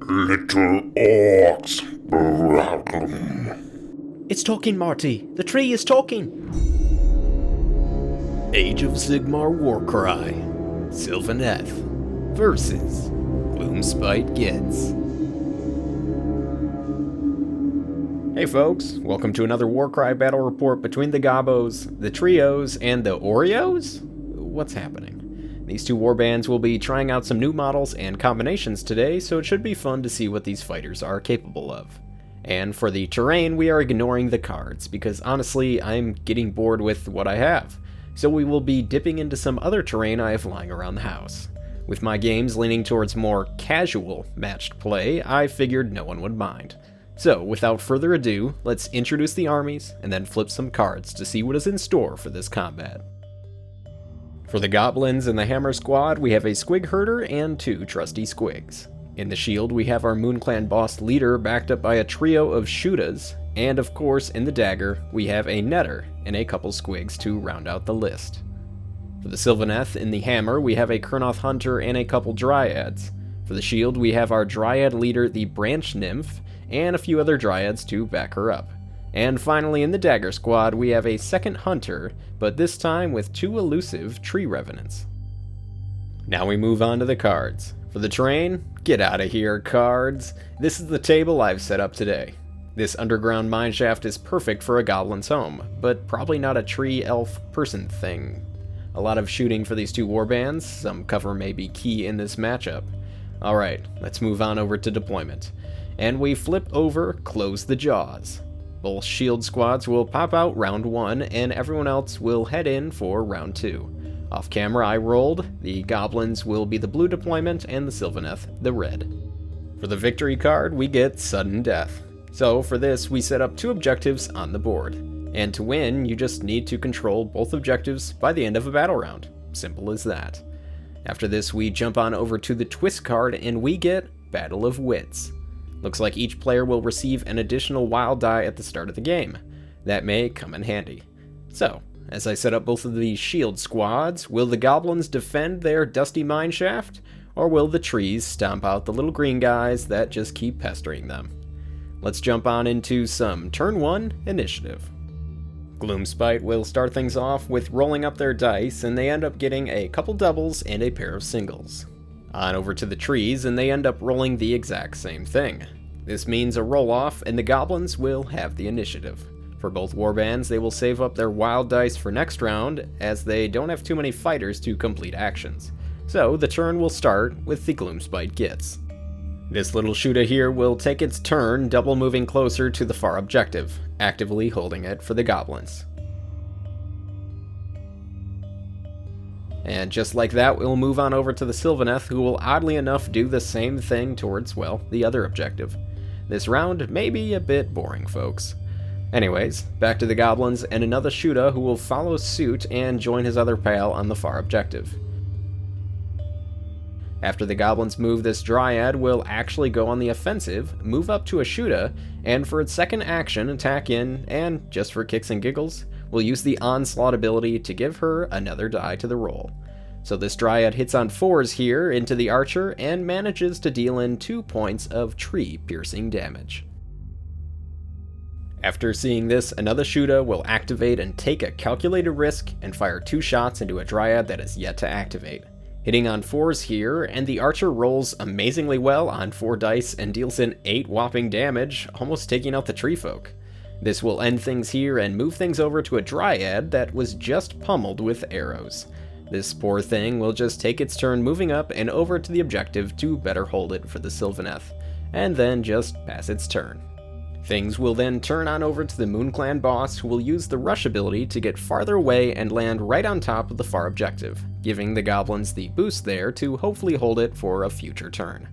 Little orcs. It's talking, Marty. The tree is talking. Age of Sigmar Warcry. Sylvaneth versus Gloomspite Gitz. Hey folks, welcome to another Warcry battle report between the Gobos, the Trios, and the Oreos? What's happening? These two warbands will be trying out some new models and combinations today, so it should be fun to see what these fighters are capable of. And for the terrain, we are ignoring the cards, because honestly, I'm getting bored with what I have. So we will be dipping into some other terrain I have lying around the house. With my games leaning towards more casual matched play, I figured no one would mind. So without further ado, let's introduce the armies, and then flip some cards to see what is in store for this combat. For the goblins in the hammer squad, we have a squig herder and two trusty squigs. In the shield, we have our Moonclan boss leader backed up by a trio of shootas, and of course in the dagger, we have a netter and a couple squigs to round out the list. For the Sylvaneth in the hammer, we have a Kurnoth hunter and a couple dryads. For the shield, we have our dryad leader, the branch nymph, and a few other dryads to back her up. And finally in the dagger squad, we have a second hunter, but this time with two elusive tree revenants. Now we move on to the cards. For the terrain, get out of here, cards. This is the table I've set up today. This underground mineshaft is perfect for a goblin's home, but probably not a tree elf person thing. A lot of shooting for these two warbands, some cover may be key in this matchup. Alright, let's move on over to deployment. And we flip over Close the Jaws. Both shield squads will pop out round 1, and everyone else will head in for round 2. Off camera I rolled, the goblins will be the blue deployment and the Sylvaneth the red. For the victory card, we get Sudden Death. So for this, we set up two objectives on the board. And to win, you just need to control both objectives by the end of a battle round. Simple as that. After this, we jump on over to the twist card and we get Battle of Wits. Looks like each player will receive an additional wild die at the start of the game. That may come in handy. So, as I set up both of these shield squads, will the goblins defend their dusty mineshaft, or will the trees stomp out the little green guys that just keep pestering them? Let's jump on into some turn 1 initiative. Gloomspite will start things off with rolling up their dice, and they end up getting a couple doubles and a pair of singles. On over to the trees, and they end up rolling the exact same thing. This means a roll-off, and the goblins will have the initiative. For both warbands, they will save up their wild dice for next round, as they don't have too many fighters to complete actions. So the turn will start with the Gloomspite Gitz. This little shooter here will take its turn double moving closer to the far objective, actively holding it for the goblins. And just like that, we'll move on over to the Sylvaneth, who will oddly enough do the same thing towards, well, the other objective. This round may be a bit boring, folks. Anyways, back to the goblins and another shooter who will follow suit and join his other pal on the far objective. After the goblins move, this dryad will actually go on the offensive, move up to a shooter, and for its second action attack in, and just for kicks and giggles, we'll use the onslaught ability to give her another die to the roll. So this dryad hits on 4s here into the archer and manages to deal in 2 points of tree piercing damage. After seeing this, another shooter will activate and take a calculated risk and fire 2 shots into a dryad that is yet to activate. Hitting on 4s here, and the archer rolls amazingly well on 4 dice and deals in 8 whopping damage, almost taking out the tree folk. This will end things here and move things over to a dryad that was just pummeled with arrows. This poor thing will just take its turn moving up and over to the objective to better hold it for the Sylvaneth, and then just pass its turn. Things will then turn on over to the Moonclan boss, who will use the rush ability to get farther away and land right on top of the far objective, giving the goblins the boost there to hopefully hold it for a future turn.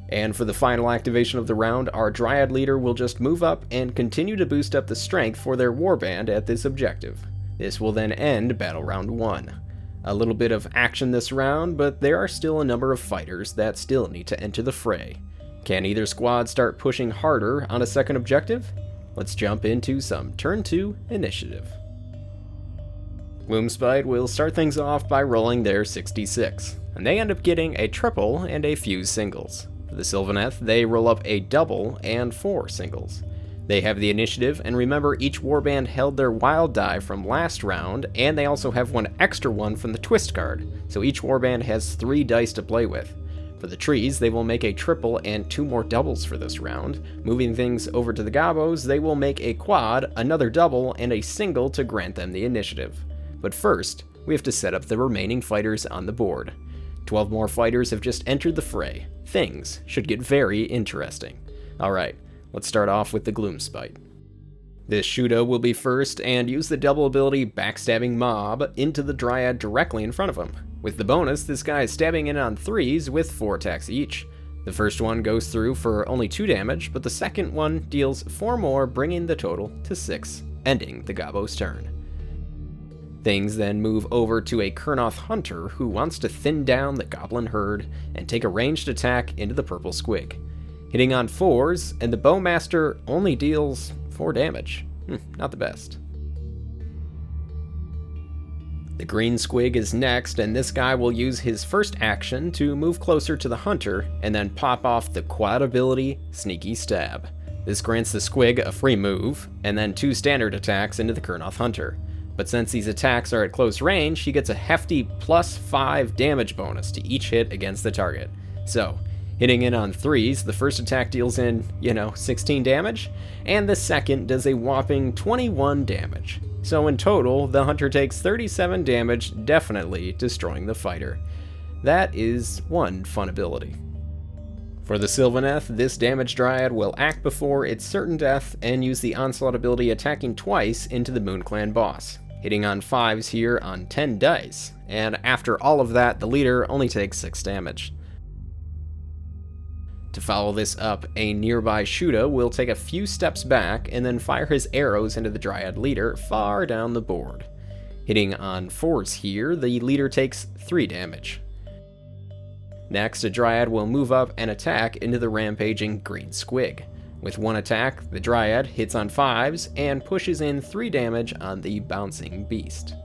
And for the final activation of the round, our Dryad leader will just move up and continue to boost up the strength for their warband at this objective. This will then end battle round 1. A little bit of action this round, but there are still a number of fighters that still need to enter the fray. Can either squad start pushing harder on a second objective? Let's jump into some turn 2 initiative. Gloomspite will start things off by rolling their 66, and they end up getting a triple and a few singles. For The Sylvaneth, they roll up a double and 4 singles. They have the initiative, and remember, each warband held their wild die from last round, and they also have one extra one from the twist card, so each warband has 3 dice to play with. For the trees, they will make a triple and 2 more doubles for this round. Moving things over to the gobos, they will make a quad, another double, and a single to grant them the initiative. But first, we have to set up the remaining fighters on the board. 12 more fighters have just entered the fray. Things should get very interesting. Alright, let's start off with the Gloomspite. This Shuda will be first and use the double ability Backstabbing Mob into the Dryad directly in front of him. With the bonus, this guy is stabbing in on 3s with 4 attacks each. The first one goes through for only 2 damage, but the second one deals 4 more, bringing the total to 6, ending the Gobbo's turn. Things then move over to a Kurnoth Hunter who wants to thin down the goblin herd and take a ranged attack into the purple squig. Hitting on 4s, and the Bowmaster only deals 4 damage. Not the best. The green squig is next, and this guy will use his first action to move closer to the hunter and then pop off the quad ability Sneaky Stab. This grants the squig a free move, and then 2 standard attacks into the Kurnoth Hunter. But since these attacks are at close range, he gets a hefty +5 damage bonus to each hit against the target. So, hitting in on 3s, the first attack deals in, 16 damage, and the second does a whopping 21 damage. So in total, the hunter takes 37 damage, definitely destroying the fighter. That is one fun ability. For the Sylvaneth, this damage dryad will act before its certain death and use the onslaught ability attacking twice into the Moon Clan boss, hitting on 5s here on 10 dice, and after all of that, the leader only takes 6 damage. To follow this up, a nearby Shuda will take a few steps back and then fire his arrows into the Dryad leader far down the board. Hitting on 4s here, the leader takes 3 damage. Next, a Dryad will move up and attack into the rampaging green squig. With one attack, the Dryad hits on 5s and pushes in 3 damage on the bouncing beast.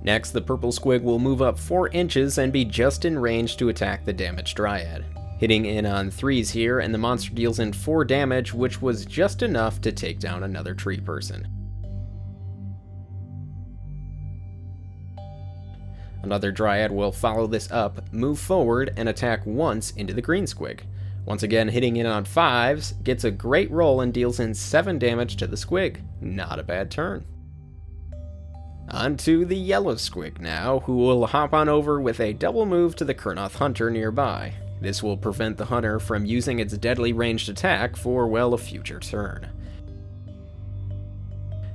Next, the purple squig will move up 4 inches and be just in range to attack the damaged Dryad. Hitting in on 3s here, and the monster deals in 4 damage, which was just enough to take down another tree person. Another Dryad will follow this up, move forward, and attack once into the green squig. Once again, hitting in on 5s, gets a great roll and deals in 7 damage to the squig. Not a bad turn. On to the yellow squig now, who will hop on over with a double move to the Kurnoth Hunter nearby. This will prevent the hunter from using its deadly ranged attack for, well, a future turn.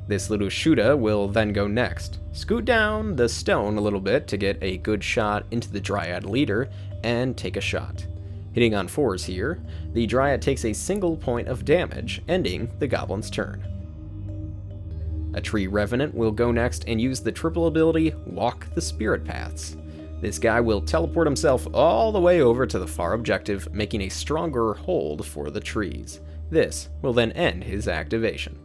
This little Shuda will then go next. Scoot down the stone a little bit to get a good shot into the Dryad leader and take a shot. Hitting on 4s here, the Dryad takes a single point of damage, ending the goblin's turn. A tree revenant will go next and use the triple ability Walk the Spirit Paths. This guy will teleport himself all the way over to the far objective, making a stronger hold for the trees. This will then end his activation.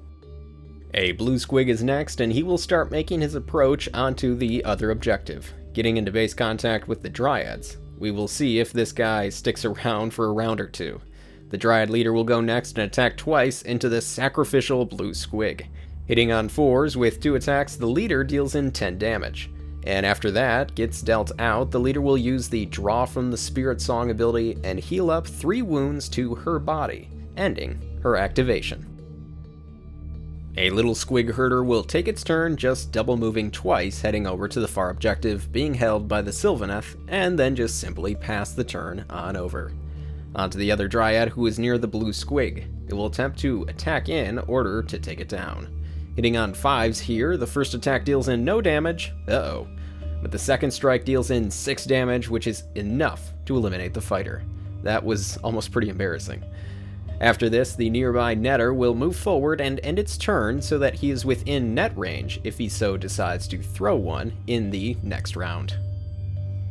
A blue squig is next, and he will start making his approach onto the other objective, getting into base contact with the Dryads. We will see if this guy sticks around for a round or two. The Dryad leader will go next and attack twice into the sacrificial blue squig. Hitting on 4s with 2 attacks, the leader deals in 10 damage. And after that gets dealt out, the leader will use the Draw from the Spirit Song ability and heal up 3 wounds to her body, ending her activation. A little squig herder will take its turn, just double moving twice, heading over to the far objective being held by the Sylvaneth, and then just simply pass the turn on over. Onto the other Dryad, who is near the blue squig. It will attempt to attack in order to take it down. Hitting on 5s here, the first attack deals in no damage, but the second strike deals in 6 damage, which is enough to eliminate the fighter. That was almost pretty embarrassing. After this, the nearby netter will move forward and end its turn so that he is within net range if he so decides to throw one in the next round.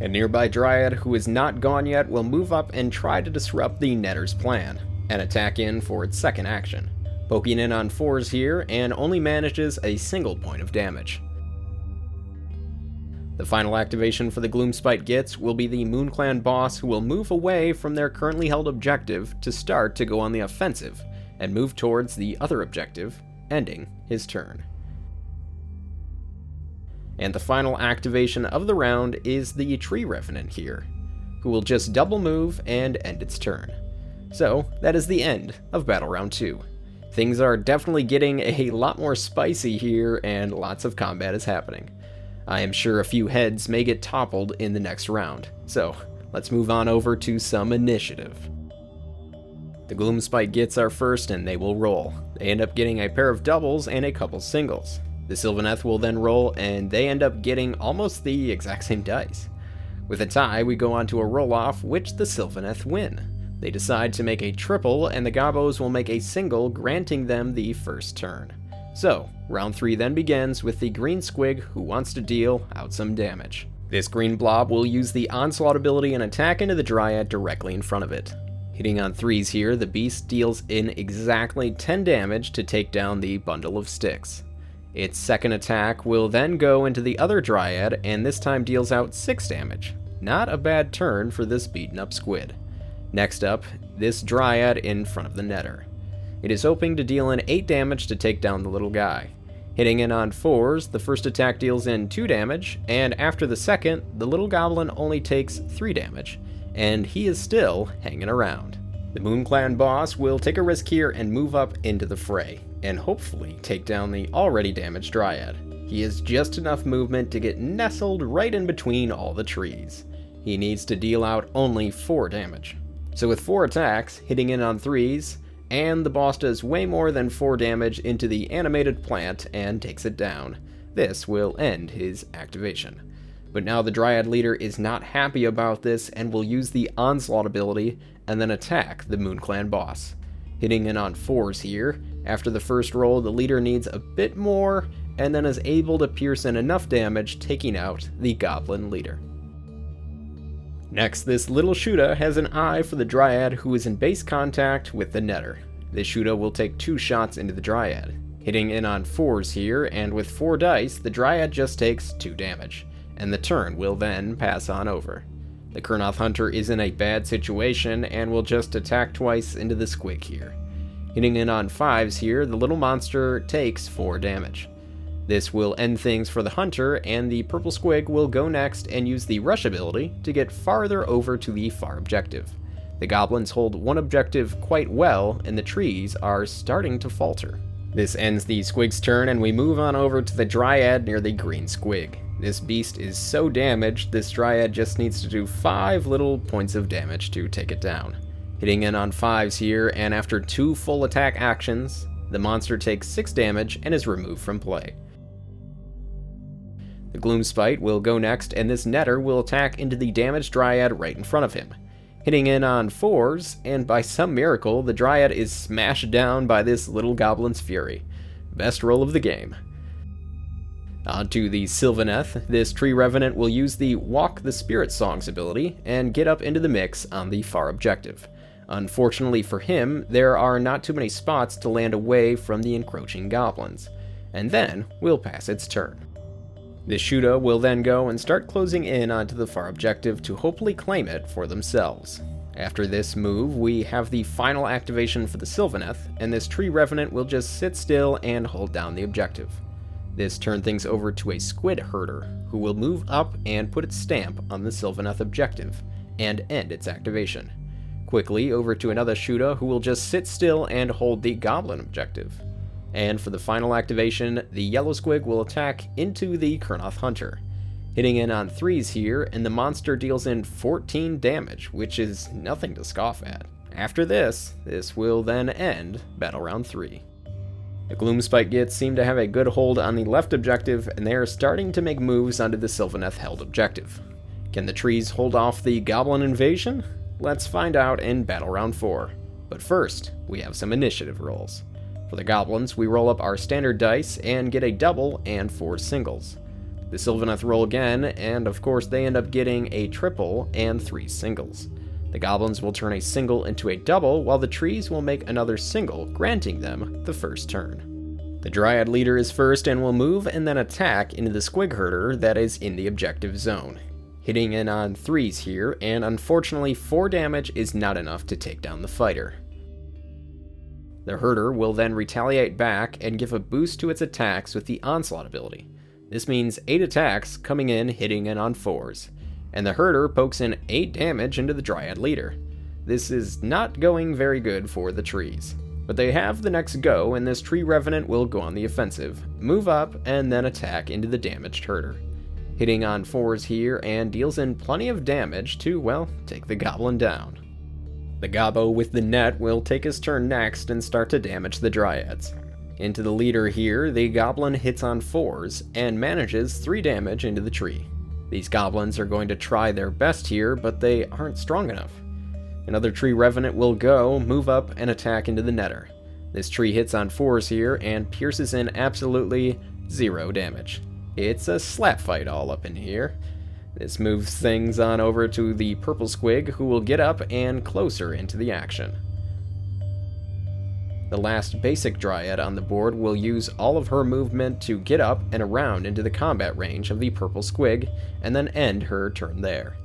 A nearby Dryad who is not gone yet will move up and try to disrupt the netter's plan, and attack in for its second action. Poking in on 4s here, and only manages a single point of damage. The final activation for the Gloomspite Gitz will be the Moonclan boss, who will move away from their currently held objective to start to go on the offensive and move towards the other objective, ending his turn. And the final activation of the round is the Tree Revenant here, who will just double move and end its turn. So that is the end of Battle Round 2. Things are definitely getting a lot more spicy here, and lots of combat is happening. I am sure a few heads may get toppled in the next round, so let's move on over to some initiative. The Gloomspite Gitz are first, and they will roll. They end up getting a pair of doubles and a couple singles. The Sylvaneth will then roll, and they end up getting almost the exact same dice. With a tie, we go on to a roll-off, which the Sylvaneth win. They decide to make a triple, and the Gobos will make a single, granting them the first turn. So, round 3 then begins with the green squig, who wants to deal out some damage. This green blob will use the Onslaught ability and attack into the Dryad directly in front of it. Hitting on 3s here, the beast deals in exactly 10 damage to take down the bundle of sticks. Its second attack will then go into the other Dryad, and this time deals out 6 damage. Not a bad turn for this beaten up squid. Next up, this Dryad in front of the Netter. It is hoping to deal in 8 damage to take down the little guy. Hitting in on 4s, the first attack deals in 2 damage, and after the second, the little goblin only takes 3 damage, and he is still hanging around. The Moonclan boss will take a risk here and move up into the fray, and hopefully take down the already damaged Dryad. He has just enough movement to get nestled right in between all the trees. He needs to deal out only 4 damage. So with 4 attacks, hitting in on 3s, and the boss does way more than 4 damage into the animated plant and takes it down. This will end his activation. But now the Dryad leader is not happy about this and will use the Onslaught ability and then attack the Moonclan boss. Hitting in on 4s here. After the first roll, the leader needs a bit more and then is able to pierce in enough damage, taking out the goblin leader. Next, this little Shuda has an eye for the Dryad, who is in base contact with the Netter. This Shuda will take 2 shots into the Dryad. Hitting in on 4s here, and with 4 dice, the Dryad just takes 2 damage, and the turn will then pass on over. The Kurnoth Hunter is in a bad situation and will just attack twice into the squig here. Hitting in on 5s here, the little monster takes 4 damage. This will end things for the Hunter, and the purple squig will go next and use the Rush ability to get farther over to the far objective. The goblins hold one objective quite well, and the trees are starting to falter. This ends the squig's turn, and we move on over to the Dryad near the green squig. This beast is so damaged, this Dryad just needs to do 5 little points of damage to take it down. Hitting in on 5s here, and after 2 full attack actions, the monster takes 6 damage and is removed from play. The Gloomspite will go next, and this Netter will attack into the damaged Dryad right in front of him. Hitting in on 4s, and by some miracle, the Dryad is smashed down by this little goblin's fury. Best roll of the game. On to the Sylvaneth. This Tree Revenant will use the Walk the Spirit Songs ability and get up into the mix on the far objective. Unfortunately for him, there are not too many spots to land away from the encroaching goblins. And then we'll pass its turn. The Shuda will then go and start closing in onto the far objective to hopefully claim it for themselves. After this move, we have the final activation for the Sylvaneth, and this Tree Revenant will just sit still and hold down the objective. This turns things over to a Squid Herder, who will move up and put its stamp on the Sylvaneth objective, and end its activation. Quickly over to another Shuda, who will just sit still and hold the Goblin objective. And for the final activation, the yellow squig will attack into the Kurnoth Hunter. Hitting in on 3s here, and the monster deals in 14 damage, which is nothing to scoff at. After this will then end Battle Round 3. The Gloomspite Gitz seem to have a good hold on the left objective, and they are starting to make moves onto the Sylvaneth held objective. Can the trees hold off the Goblin invasion? Let's find out in Battle Round 4. But first, we have some initiative rolls. For the goblins, we roll up our standard dice and get a double and 4 singles. The Sylvaneth roll again, and of course they end up getting a triple and 3 singles. The goblins will turn a single into a double, while the trees will make another single, granting them the first turn. The Dryad leader is first and will move and then attack into the squig herder that is in the objective zone, hitting in on 3s here, and unfortunately 4 damage is not enough to take down the fighter. The herder will then retaliate back and give a boost to its attacks with the onslaught ability. This means 8 attacks coming in, hitting in on 4s, and the herder pokes in 8 damage into the Dryad leader. This is not going very good for the trees. But they have the next go, and this tree revenant will go on the offensive, move up, and then attack into the damaged herder, hitting on 4s here and deals in plenty of damage to, well, take the goblin down. The gobbo with the net will take his turn next and start to damage the dryads. Into the leader here, the goblin hits on 4s and manages 3 damage into the tree. These goblins are going to try their best here, but they aren't strong enough. Another tree revenant will go, move up, and attack into the netter. This tree hits on 4s here and pierces in absolutely 0 damage. It's a slap fight all up in here. This moves things on over to the purple squig, who will get up and closer into the action. The last basic dryad on the board will use all of her movement to get up and around into the combat range of the purple squig, and then end her turn there.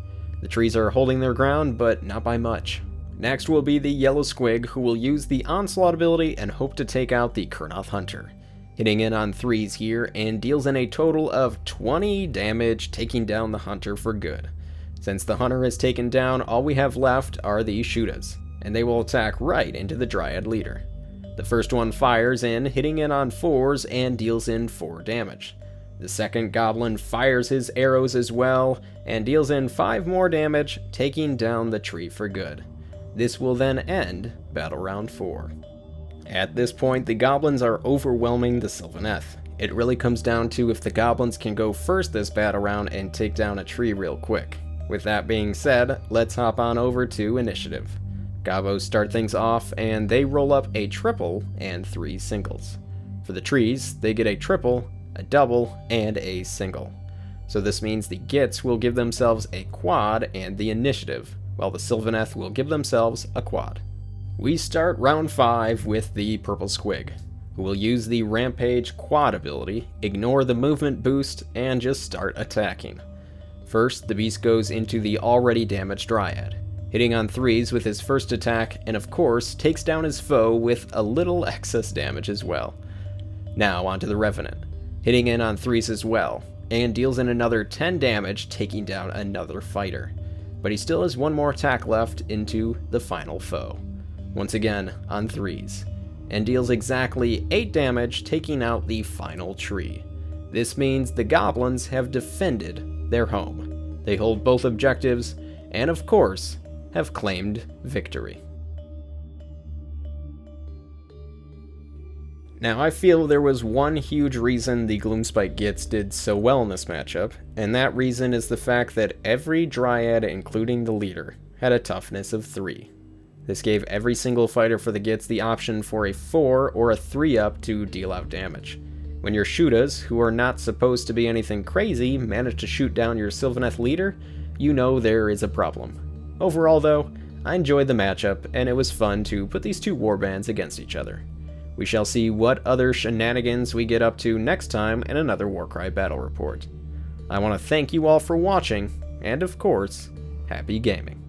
The trees are holding their ground, but not by much. Next will be the yellow squig, who will use the onslaught ability and hope to take out the Kurnoth hunter, hitting in on 3s here and deals in a total of 20 damage, taking down the hunter for good. Since the hunter is taken down, all we have left are the Shudas, and they will attack right into the Dryad leader. The first one fires in, hitting in on 4s and deals in 4 damage. The second goblin fires his arrows as well, and deals in 5 more damage, taking down the tree for good. This will then end Battle Round 4. At this point, the goblins are overwhelming the Sylvaneth. It really comes down to if the goblins can go first this battle round and take down a tree real quick. With that being said, let's hop on over to initiative. Gobbos start things off, and they roll up a triple and 3 singles. For the trees, they get a triple, a double, and a single. So this means the Gitz will give themselves a quad and the initiative, while the Sylvaneth will give themselves a quad. We start round 5 with the purple squig, who will use the Rampage quad ability, ignore the movement boost, and just start attacking. First, the beast goes into the already damaged dryad, hitting on 3s with his first attack, and of course takes down his foe with a little excess damage as well. Now onto the revenant, hitting in on 3s as well, and deals in another 10 damage, taking down another fighter. But he still has one more attack left into the final foe, once again on 3s, and deals exactly 8 damage, taking out the final tree. This means the goblins have defended their home. They hold both objectives, and of course, have claimed victory. Now, I feel there was one huge reason the Gloomspite Gitz did so well in this matchup, and that reason is the fact that every dryad, including the leader, had a toughness of 3. This gave every single fighter for the Gitz the option for a 4 or a 3-up to deal out damage. When your Shudas, who are not supposed to be anything crazy, manage to shoot down your Sylvaneth leader, you know there is a problem. Overall though, I enjoyed the matchup, and it was fun to put these two warbands against each other. We shall see what other shenanigans we get up to next time in another Warcry battle report. I want to thank you all for watching, and of course, happy gaming.